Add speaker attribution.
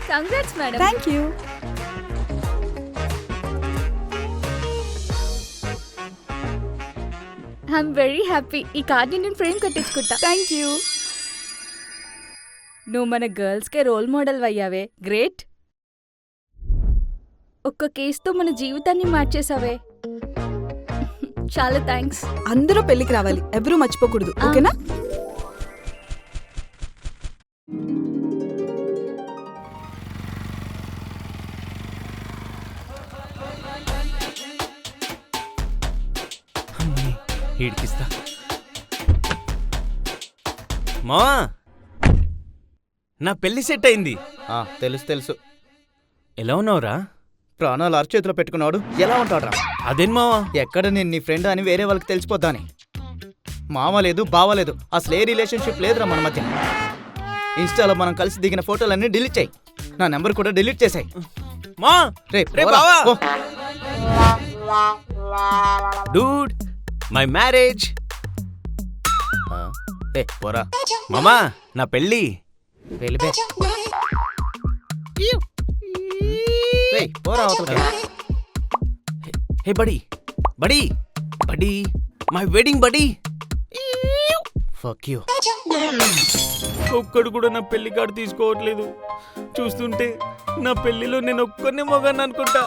Speaker 1: Congrats madam.
Speaker 2: Thank you.
Speaker 1: I'm very happy. ఈ కార్డ్ని నేను ఫ్రేమ్ కట్టించుకుంటా.
Speaker 2: Thank you.
Speaker 1: నువ్వు మన గర్ల్స్కే రోల్ మోడల్ అయ్యావే, గ్రేట్. ఒక్క కేసుతో మన జీవితాన్ని మార్చేసావే, చాలా థ్యాంక్స్.
Speaker 2: అందరూ పెళ్లికి రావాలి, ఎవరూ మర్చిపోకూడదు, ఓకేనా?
Speaker 3: ఈడికిస్తా. మా నా పెళ్లి సెట్ అయింది.
Speaker 4: తెలుసు.
Speaker 3: ఎలా ఉన్నావురా?
Speaker 4: ప్రాణాలు అరచేతిలో పెట్టుకున్నాడు, ఎలా ఉంటాడురా?
Speaker 3: అదేం మావా?
Speaker 4: ఎక్కడ నేను నీ ఫ్రెండ్ అని వేరే వాళ్ళకి తెలిసిపోద్దాని. మామ లేదు, బావ లేదు, అసలు ఏ రిలేషన్షిప్ లేదురా మన మధ్య. ఇన్స్టాలో మనం కలిసి దిగిన ఫోటోలన్నీ డిలీట్ చేయి, నా నెంబర్ కూడా డిలీట్ చేసాయి.
Speaker 3: మా
Speaker 4: రే
Speaker 3: బావా,
Speaker 4: ఓ.
Speaker 3: Dude my marriage.
Speaker 4: పోరా
Speaker 3: మామా నా పెళ్ళి.
Speaker 4: వెళ్ళిపో. పోరా అవతలకి.
Speaker 3: Hey buddy buddy buddy, my wedding buddy.
Speaker 4: Fuck you.
Speaker 3: ఒక్కడు కూడా నా పెళ్లి కార్డు తీసుకోవట్లేదు. చూస్తుంటే నా పెళ్లిలో నేను ఒక్కనే మొగాన్ని అనుకుంటా.